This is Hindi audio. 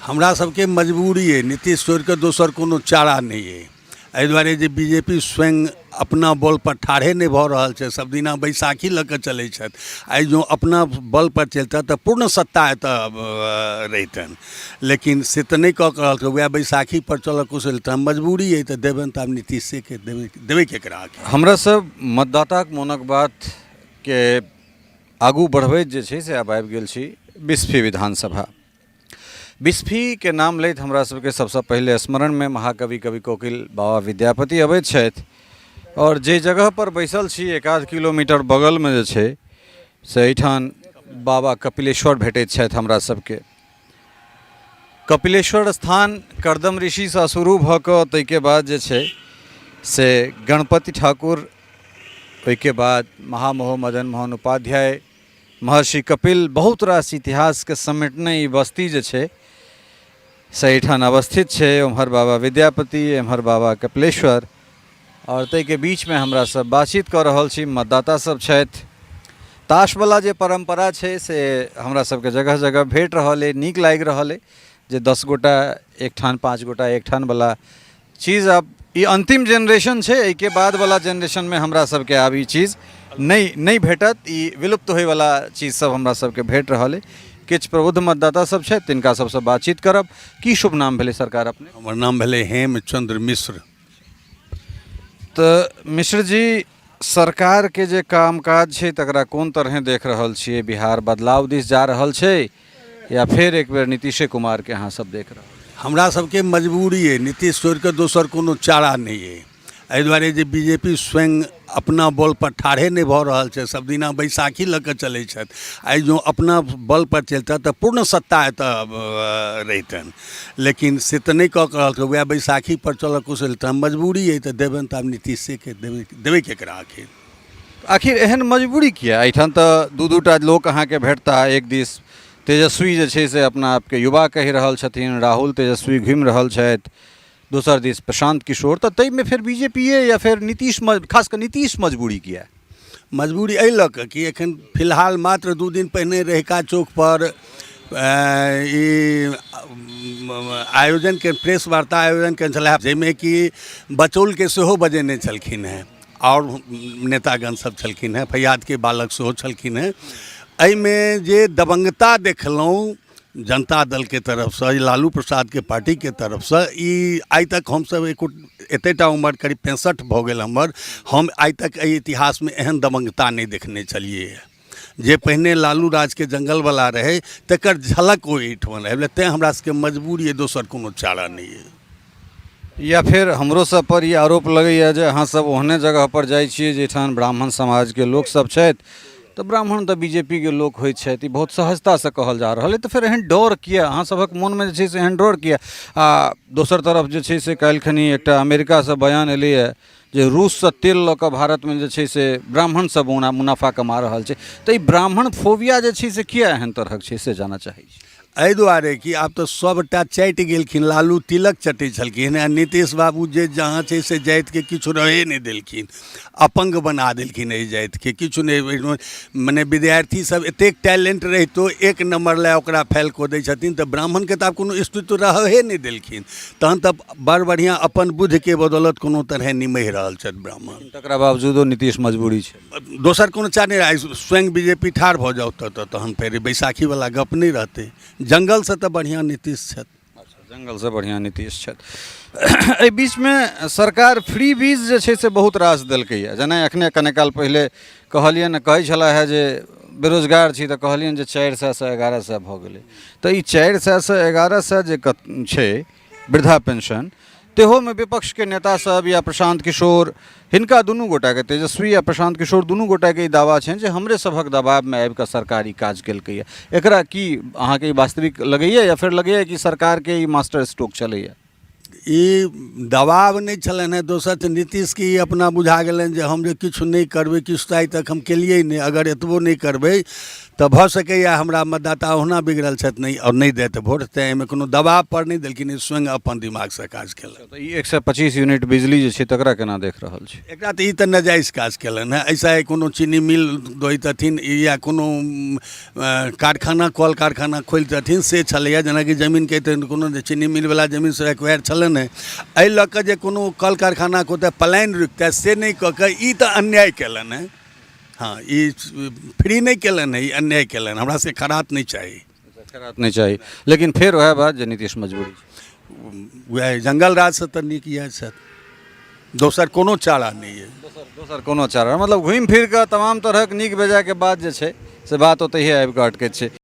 हमरा सबके मजबूरी है, नीतीश छोड़ के दोसर कोनो चारा नहीं है। एहि दुआरे जे बीजेपी स्वयं अपना बल पर ठाढ़े नहीं भऽ रहल छै, सब दिना बैसाखी लऽ कऽ चलै छथि। आइ जो अपना बल पर चलता तऽ पूर्ण सत्ता एतऽ रहितनि, लेकिन से तऽ नहि कऽ रहल छै। वएह बैसाखी पर चलऽ कुशल तऽ मजबूरी है, तऽ देबनि तऽ आब नीतीशे के देबै केकरा। हमरा सब मतदाताक मोनक बात के आगू बढ़बैत जे छै से आब आबि गेल छी बिस्फी विधानसभा। बिस्फी के नाम लैत हमरा सबके सबसे पहले स्मरण में महाकवि कवि कोकिल बाबा विद्यापति अबैत छथि। और जे जगह पर बैसल छी 1-8 किलोमीटर बगल में जे छै से एहिठाम बाबा कपिलेश्वर भेटैत छथि हमरा सबके। कपिलेश्वर स्थान कर्दम ऋषि से शुरू भऽ कऽ ताहिके बाद जे छै से गणपति ठाकुर, ओहिके बाद महामहो मदन मोहन उपाध्याय, महर्षि कपिल, बहुत रास इतिहास के समेटने ई बस्ती जे छै से एहिठाम अवस्थित छै। उम्हर बाबा विद्यापति, एम्हर बाबा कपिलेश्वर, और ताहिके बीच में हमरा सब बातचीत कऽ रहल छी। मतदाता सब छथि। ताशवला जे परंपरा छै से हमरा सबके जगह जगह भेट रहल है, नीक लागि रहल है जे 10 गोटा एक ठान 5 गोटा एक ठान वाला चीज़ अब ये अंतिम जनरेशन है। एहिके बाद वाला जनरेशन में हमरा सबके आब ई चीज़ नहीं भेटत, ई विलुप्त होय वाला चीज़ सब हमरा सबके भेट रहल है। किछु प्रबुद्ध मतदाता सब छथि, तिनका सबसँ बातचीत करब। की शुभ नाम भेलै सरकार अपने? हमर नाम भेलै हेमचंद्र मिश्र। तो मिश्र जी, सरकार के जे कामकाज छै तकरा कोन तरह देख रहल छियै? बिहार बदलाव दिस जा रहल छै या फिर एक बेर नीतीश कुमार के अहाँ सब देख रहल? हमरा सबके मजबूरी है, नीतीश छोड़ के दोसर कोनो चारा नहीं है। एहि दुआरे जे बीजेपी स्वयं अपना बल पर ठाढ़े नहीं भऽ रहल छै, सब दिना बैसाखी लऽ कऽ चलै छथि। आइ जो अपना बल पर चलता तऽ पूर्ण सत्ता एतऽ रहितनि, लेकिन से तऽ नहीं कऽ रहल छै। वएह बैसाखी पर चलऽ कुशल तऽ मजबूरी है, तऽ देबनि तऽ आब नीतीशे के देबै केकरा। आखिर एहन मजबूरी किया? एहिठाम तऽ दू टा लोक अहाँके भेटता। एक दिस तेजस्वी जे छै से अपना आपके युवा कहि रहल छथिन, राहुल तेजस्वी घूमि रहल छथि। दोसर दिस प्रशांत किशोर। तो तई में फिर बीजेपी या फिर नीतीश, खासकर नीतीश मजबूरी किया? मजबूरी एहि लऽ कऽ कि एखन फिलहाल मात्र 2 दिन पहिने रहिका चौक पर आयोजन के प्रेस वार्ता आयोजन कयल छलै, जाहिमे कि बचौल के सेहो बजेने छलखिन हैं और नेतागण सब छलखिन हैं, फैयाद के बालक सेहो छलखिन हैं। एहिमे जे दबंगता देखलहुँ जनता दल के तरफ से, लालू प्रसाद के पार्टी के तरफ से, ई आइ तक हम सब एतेटा उम्र करीब 65 भऽ गेल हमर, हम आइ तक एहि इतिहास में एहन दबंगता नहीं देखने छलिए। जे पहिने लालू राज के जंगल वाला रहे तकर झलक ओहिठाम रहै। तेँ हमरा सबके मजबूरी है, दोसर कोनो चारा नहीं है। या फिर हमरो सब पर ये आरोप लगैया जे अहाँ सब ओहने जगह पर जाइ छियै जैठाम ब्राह्मण समाज के लोक सब छथि, तो ब्राह्मण तो बीजेपी के लोक होइत छथि, बहुत सहजता से कहल जा रहल है। तो फिर एहन डर किया अहाँ सबक मन में जे छै से एहन डर किया? आ दोसर तरफ जे छै से काल्हिखनी एकटा अमेरिका से बयान एलैए जे रूस से तेल लऽ कऽ भारत में जे छै से ब्राह्मण सब मुनाफा कमा रहल छै। तो ई ब्राह्मण फोबिया जे छै से किया एहन तरहक छै से जानऽ चाहै छी। एहि दुआरे कि आब तऽ सबटा चाटि गेलखिन। लालू तिलक चटै छलखिन, नीतीश बाबू जे जहाँ छै से जातिके किछु रहै नहि देलखिन, अपंग बना देलखिन एहि जातिके। किछु नहि, मने विद्यार्थी सब एतेक टैलेंट रहितो 1 नंबर लए ओकरा फेल कऽ दै छथिन, तऽ ब्राह्मणके तऽ आब कोनो अस्तित्व रहै नहि देलखिन। तहन तऽ बड़ बढ़िआँ अपन बुद्धिके बदौलत कोनो तरहे निमहि रहल छथि ब्राह्मण। तकरा बावजूदो नीतीश मजबूरी छै, दोसर कोनो चाह नहीं रहा। स्वयं बीजेपी ठाढ़ भऽ जाओ तऽ तहन फेर बैसाखी वाला गप नहीं रहते। जंगल से तो बढ़िया नीतीश छथि। अच्छा, जंगल से बढ़िया नीतीश छथि। एहि बीच में सरकार फ्री बीज जे छै से बहुत रास देलकैए। जेना एखने कने काल पहिले कहलियनि, कहै छला है जे बेरोजगार छी तऽ कहलियनि जे 400 से 1100 भऽ गेलै। तऽ ई 400 से 1100 जे छै वृद्धा पेंशन, तेहो में विपक्ष के नेता सब या प्रशांत किशोर, हिनका दुनू गोटा के, तेजस्वी या प्रशांत किशोर दुनू गोटा के दावा छनि जे हमरे सभक दबाव में आबि कऽ सरकार ई काज केलकैए। एकरा की अहाँके वास्तविक लगैए या फिर लगैए कि सरकार के ई मास्टर स्ट्रोक चलैए? ई दबाव नहीं छलनि हैं। दोसर तऽ नीतीश के ई अपना बुझा गेलनि जे हम जे किछु नहीं करबै, किछु तऽ आइ तक हम केलिए नहीं, अगर एतबो नहीं करबै तऽ भऽ सकैए हमरा मतदाता ओहुना बिगड़ल छथि नहीं और नहीं देत वोट, तेँ एहिमे कोनो दबाव पर नहीं देलखिन, ई स्वयं अपन दिमागसँ काज केलनि। तऽ ई 125 यूनिट बिजली जे छै तकरा केना देख रहल छी? एकरा तऽ ई तऽ नाजायज काज केलनि हैं। ऐसा कोनो चीनी मिल दोहैतथिन या कोनो कारखाना कल कारखाना खोलितथिन से छलैए, जेनाकि जमीनके तऽ कोनो चीनी मिलवला जमीनसँ एक्वायर छलनि हैं, एहि लऽ कऽ जे कोनो कल कारखानाके ओतऽ पलायन रुकतै से नहीं कऽ कऽ ई तऽ अन्याय केलनि हैं। हाँ, ई फ्री नहीं केलनि हैं, ई अन्याय केलनि। हमरा से खरात नहीं चाही, खराब नहीं चाही, लेकिन फेर वएह बात जे नीतीश मजबूरी छै। वएह जंगल राजसँ तऽ नीक इएह छथि, दोसर कोनो चारा नहीं है। दोसर कोनो चारा मतलब घुमि फिर कऽ तमाम तरहक नीक बेजायके बात जे छै से बात ओतहिए आबि कऽ अटकैत छै।